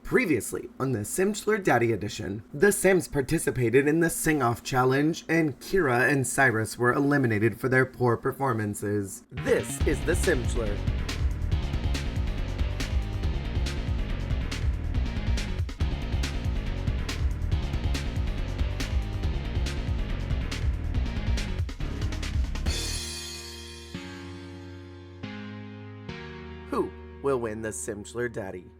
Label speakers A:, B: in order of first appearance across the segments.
A: Previously on the Simchelor Daddy Edition, the Sims participated in the Sing-Off Challenge and Kira and Cyrus were eliminated for their poor performances. This is the Simchelor. Who will win the Simchelor Daddy?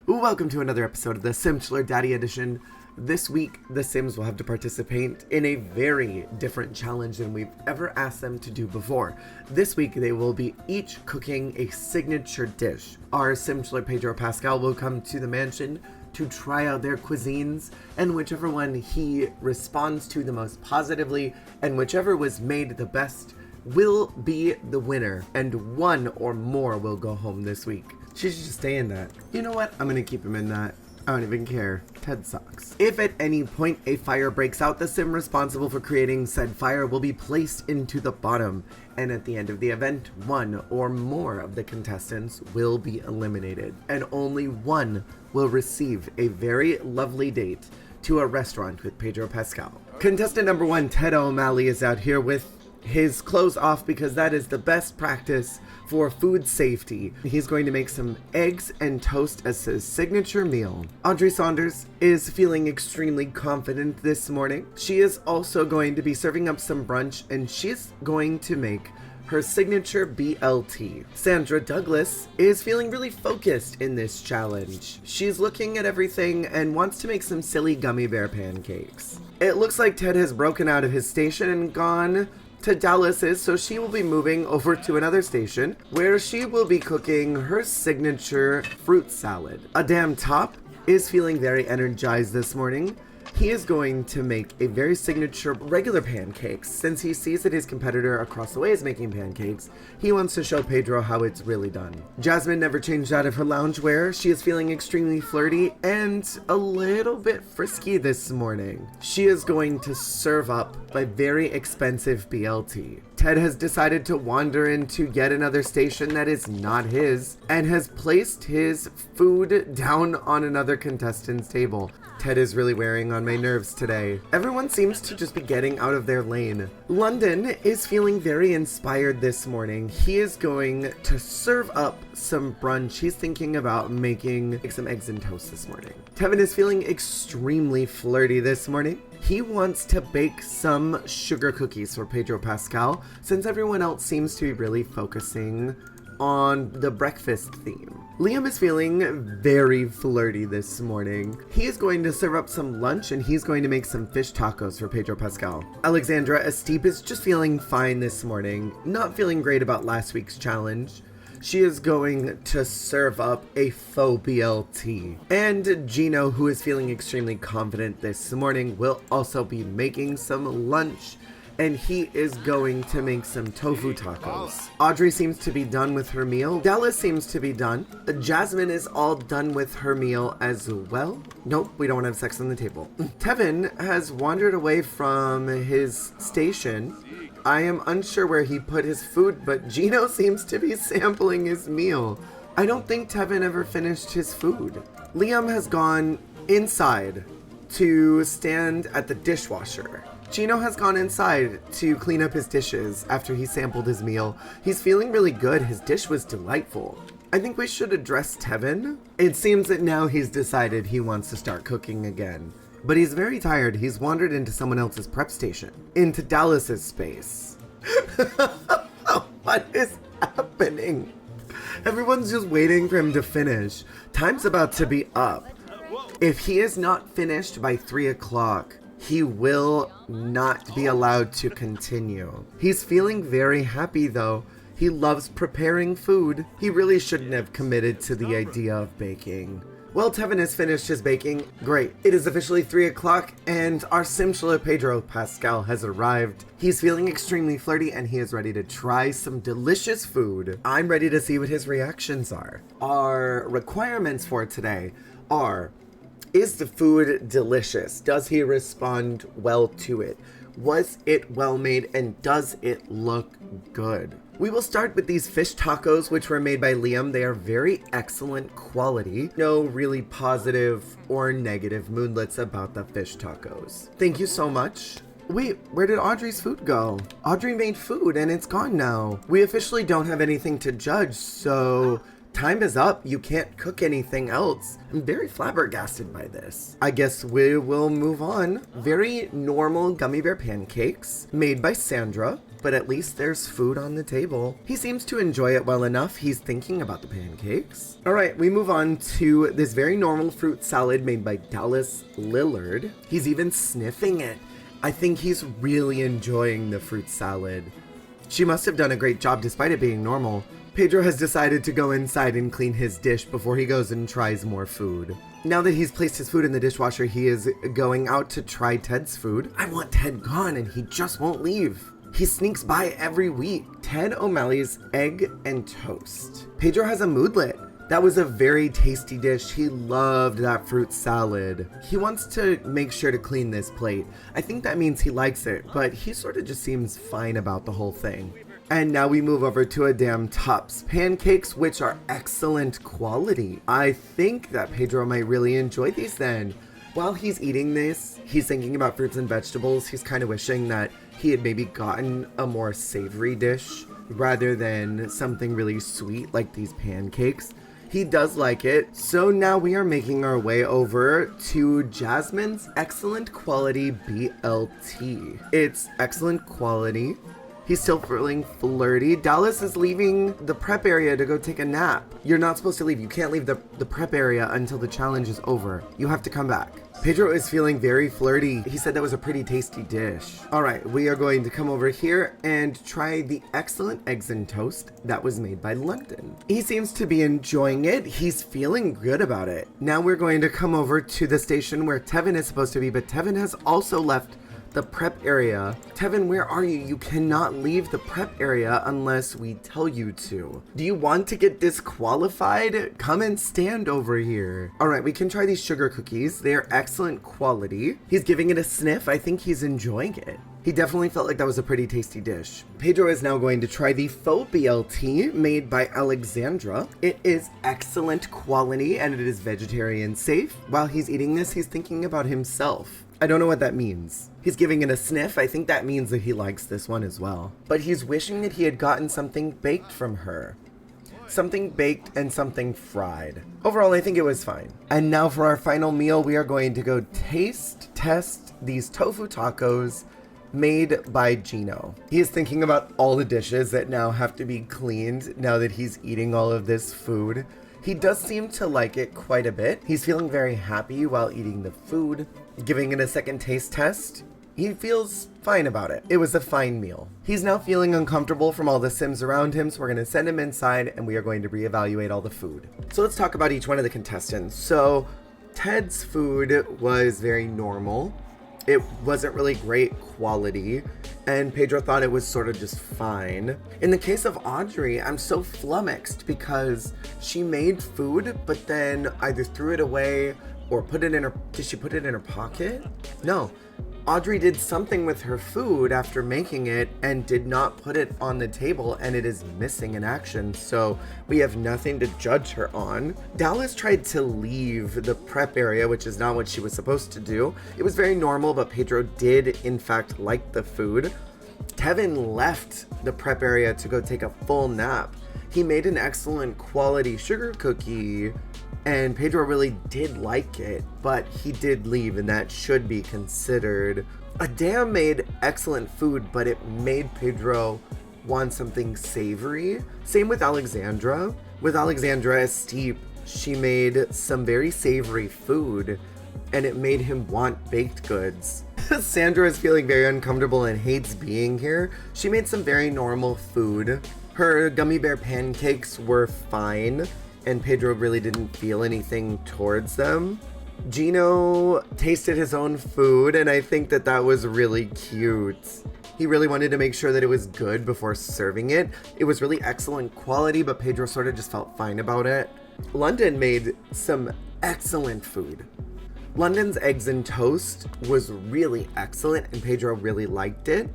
A: Welcome to another episode of the Simchelor Daddy Edition. This week, the Sims will have to participate in a very different challenge than we've ever asked them to do before. This week, they will be each cooking a signature dish. Our Simchelor Pedro Pascal will come to the mansion to try out their cuisines, and whichever one he responds to the most positively, and whichever was made the best, will be the winner, and one or more will go home this week. She should just stay in that. You know what? I'm gonna keep him in that. I don't even care. Ted sucks. If at any point a fire breaks out, the sim responsible for creating said fire will be placed into the bottom, and at the end of the event, one or more of the contestants will be eliminated, and only one will receive a very lovely date to a restaurant with Pedro Pascal. Contestant number 1, Ted O'Malley, is out here with his clothes off because that is the best practice for food safety. He's going to make some eggs and toast as his signature meal. Audrey Saunders is feeling extremely confident this morning. She is also going to be serving up some brunch, and she's going to make her signature BLT. Sandra Douglas is feeling really focused in this challenge. She's looking at everything and wants to make some silly gummy bear pancakes. It looks like Ted has broken out of his station and gone to Dallas's, so she will be moving over to another station where she will be cooking her signature fruit salad. Adam Top is feeling very energized this morning. He is going to make a very signature regular pancakes. Since he sees that his competitor across the way is making pancakes, he wants to show Pedro how it's really done. Jasmine never changed out of her loungewear. She is feeling extremely flirty and a little bit frisky this morning. She is going to serve up a very expensive BLT. Ted has decided to wander into yet another station that is not his and has placed his food down on another contestant's table. Ted is really wearing on my nerves today. Everyone seems to just be getting out of their lane. London is feeling very inspired this morning. He is going to serve up some brunch. He's thinking about making some eggs and toast this morning. Tevin is feeling extremely flirty this morning. He wants to bake some sugar cookies for Pedro Pascal, since everyone else seems to be really focusing on the breakfast theme. Liam is feeling very flirty this morning. He is going to serve up some lunch, and he's going to make some fish tacos for Pedro Pascal. Alexandra Esteep is just feeling fine this morning, not feeling great about last week's challenge. She is going to serve up a faux BLT. And Gino, who is feeling extremely confident this morning, will also be making some lunch, and he is going to make some tofu tacos. Audrey seems to be done with her meal. Dallas seems to be done. Jasmine is all done with her meal as well. Nope, we don't want to have sex on the table. Tevin has wandered away from his station. I am unsure where he put his food, but Gino seems to be sampling his meal. I don't think Tevin ever finished his food. Liam has gone inside to stand at the dishwasher. Gino has gone inside to clean up his dishes after he sampled his meal. He's feeling really good. His dish was delightful. I think we should address Tevin. It seems that now he's decided he wants to start cooking again. But he's very tired. He's wandered into someone else's prep station. Into Dallas's space. What is happening? Everyone's just waiting for him to finish. Time's about to be up. If he is not finished by 3 o'clock, he will not be allowed to continue. He's feeling very happy though. He loves preparing food. He really shouldn't have committed to the idea of baking. Well, Tevin has finished his baking. Great. It is officially 3 o'clock and our Simchelor Pedro Pascal has arrived. He's feeling extremely flirty and he is ready to try some delicious food. I'm ready to see what his reactions are. Our requirements for today are: is the food delicious? Does he respond well to it? Was it well made, and does it look good? We will start with these fish tacos, which were made by Liam. They are very excellent quality. No really positive or negative moodlets about the fish tacos. Thank you so much. Wait, where did Audrey's food go? Audrey made food and it's gone now. We officially don't have anything to judge, so time is up. You can't cook anything else. I'm very flabbergasted by this. I guess we will move on. Very normal gummy bear pancakes made by Sandra, but at least there's food on the table. He seems to enjoy it well enough. He's thinking about the pancakes. All right, we move on to this very normal fruit salad made by Dallas Lillard. He's even sniffing it. I think he's really enjoying the fruit salad. She must have done a great job despite it being normal. Pedro has decided to go inside and clean his dish before he goes and tries more food. Now that he's placed his food in the dishwasher, he is going out to try Ted's food. I want Ted gone and he just won't leave. He sneaks by every week. Ted O'Malley's egg and toast. Pedro has a moodlet. That was a very tasty dish. He loved that fruit salad. He wants to make sure to clean this plate. I think that means he likes it, but he sort of just seems fine about the whole thing. And now we move over to a Damn Tup's pancakes, which are excellent quality. I think that Pedro might really enjoy these then. While he's eating this, he's thinking about fruits and vegetables. He's kind of wishing that he had maybe gotten a more savory dish rather than something really sweet like these pancakes. He does like it. So now we are making our way over to Jasmine's excellent quality BLT. It's excellent quality. He's still feeling flirty. Dallas is leaving the prep area to go take a nap. You're not supposed to leave. You can't leave the prep area until the challenge is over. You have to come back. Pedro is feeling very flirty. He said that was a pretty tasty dish. All right, we are going to come over here and try the excellent eggs and toast that was made by London. He seems to be enjoying it. He's feeling good about it. Now we're going to come over to the station where Tevin is supposed to be, but Tevin has also left the prep area. Tevin, where are you? You cannot leave the prep area unless we tell you to. Do you want to get disqualified? Come and stand over here. All right, we can try these sugar cookies. They are excellent quality. He's giving it a sniff. I think he's enjoying it. He definitely felt like that was a pretty tasty dish. Pedro is now going to try the faux BLT made by Alexandra. It is excellent quality and it is vegetarian safe. While he's eating this, he's thinking about himself. I don't know what that means. He's giving it a sniff. I think that means that he likes this one as well. But he's wishing that he had gotten something baked from her. Something baked and something fried. Overall, I think it was fine. And now for our final meal, we are going to go test these tofu tacos made by Gino. He is thinking about all the dishes that now have to be cleaned now that he's eating all of this food. He does seem to like it quite a bit. He's feeling very happy while eating the food. Giving it a second taste test, he feels fine about it. It was a fine meal. He's now feeling uncomfortable from all the Sims around him, so we're going to send him inside and we are going to reevaluate all the food. So let's talk about each one of the contestants. So Ted's food was very normal. It wasn't really great quality, and Pedro thought it was sort of just fine. In the case of Audrey, I'm so flummoxed because she made food, but then either threw it away or put it in her, did she put it in her pocket? No. Audrey did something with her food after making it and did not put it on the table, and it is missing in action, so we have nothing to judge her on. Dallas tried to leave the prep area, which is not what she was supposed to do. It was very normal, but Pedro did in fact like the food. Tevin left the prep area to go take a full nap. He made an excellent quality sugar cookie, and Pedro really did like it, but he did leave, and that should be considered. Adam made excellent food, but it made Pedro want something savory. Same with Alexandra. With Alexandra Esteep, she made some very savory food, and it made him want baked goods. Sandra is feeling very uncomfortable and hates being here. She made some very normal food. Her gummy bear pancakes were fine, and Pedro really didn't feel anything towards them. Gino tasted his own food, and I think that that was really cute. He really wanted to make sure that it was good before serving it. It was really excellent quality, but Pedro sort of just felt fine about it. London made some excellent food. London's eggs and toast was really excellent and Pedro really liked it.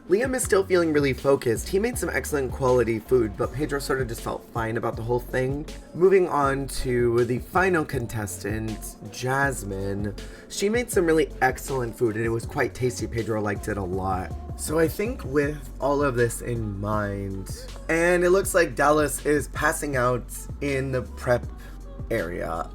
A: Liam is still feeling really focused. He made some excellent quality food, but Pedro sort of just felt fine about the whole thing. Moving on to the final contestant, Jasmine. She made some really excellent food and it was quite tasty. Pedro liked it a lot. So I think with all of this in mind, and it looks like Dallas is passing out in the prep area.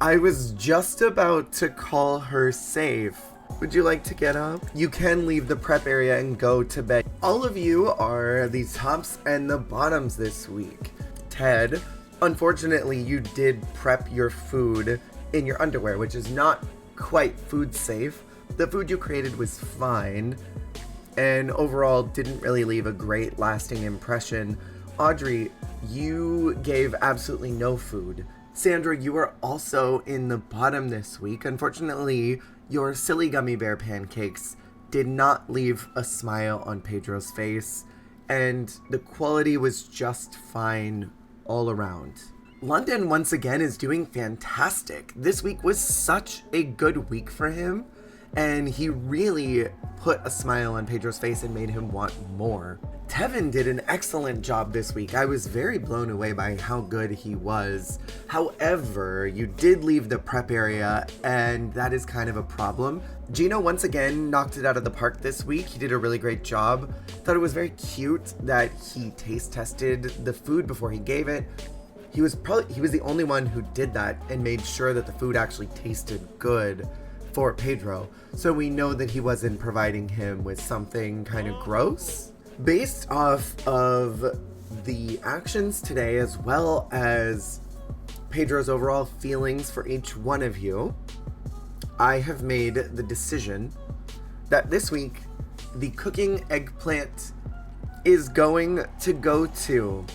A: I was just about to call her safe. Would you like to get up? You can leave the prep area and go to bed. All of you are the tops and the bottoms this week. Ted, unfortunately, you did prep your food in your underwear, which is not quite food safe. The food you created was fine, and overall didn't really leave a great lasting impression. Audrey, you gave absolutely no food. Sandra, you are also in the bottom this week. Unfortunately, your silly gummy bear pancakes did not leave a smile on Pedro's face, and the quality was just fine all around. London, once again, is doing fantastic. This week was such a good week for him, and he really put a smile on Pedro's face and made him want more. Tevin did an excellent job this week. I was very blown away by how good he was. However, you did leave the prep area, and that is kind of a problem. Gino once again knocked it out of the park this week. He did a really great job. Thought it was very cute that he taste tested the food before he gave it. He was the only one who did that and made sure that the food actually tasted good for Pedro. So we know that he wasn't providing him with something kind of gross. Based off of the actions today, as well as Pedro's overall feelings for each one of you, I have made the decision that this week, the cooking eggplant is going to go to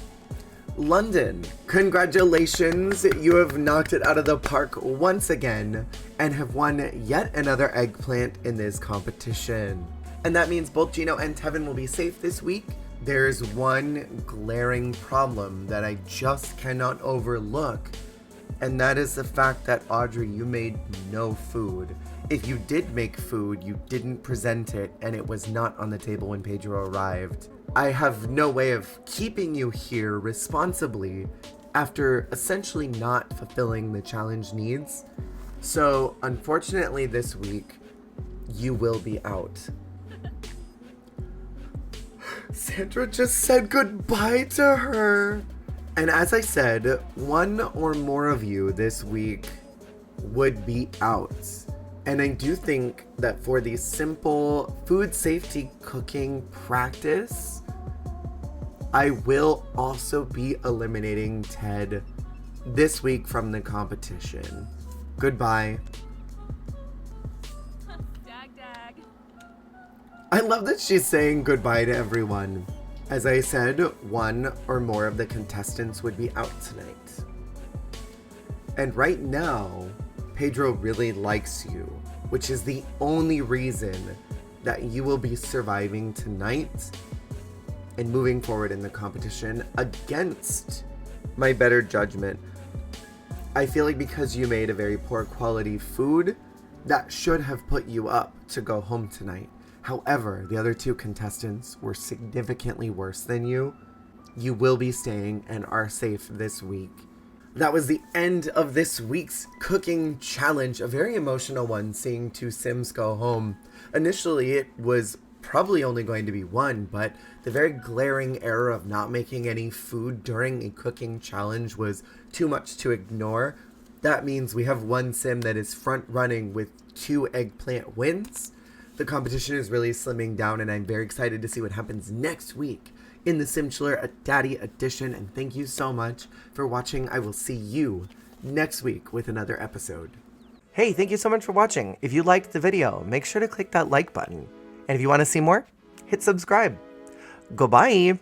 A: London. Congratulations, you have knocked it out of the park once again and have won yet another eggplant in this competition. And that means both Gino and Tevin will be safe this week. There's one glaring problem that I just cannot overlook, and that is the fact that Audrey, you made no food. If you did make food, you didn't present it, and it was not on the table when Pedro arrived. I have no way of keeping you here responsibly after essentially not fulfilling the challenge needs. So, unfortunately this week, you will be out. Sandra just said goodbye to her. And as I said, one or more of you this week would be out. And I do think that for the simple food safety cooking practice, I will also be eliminating Ted this week from the competition. Goodbye. I love that she's saying goodbye to everyone. As I said, one or more of the contestants would be out tonight. And right now, Pedro really likes you, which is the only reason that you will be surviving tonight and moving forward in the competition against my better judgment. I feel like because you made a very poor quality food, that should have put you up to go home tonight. However, the other two contestants were significantly worse than you. You will be staying and are safe this week. That was the end of this week's cooking challenge, a very emotional one, seeing two Sims go home. Initially, it was probably only going to be one, but the very glaring error of not making any food during a cooking challenge was too much to ignore. That means we have one Sim that is front running with 2 eggplant wins. The competition is really slimming down, and I'm very excited to see what happens next week in the Simchelor Daddy Edition. And thank you so much for watching. I will see you next week with another episode. Hey, thank you so much for watching. If you liked the video, make sure to click that like button. And if you want to see more, hit subscribe. Goodbye.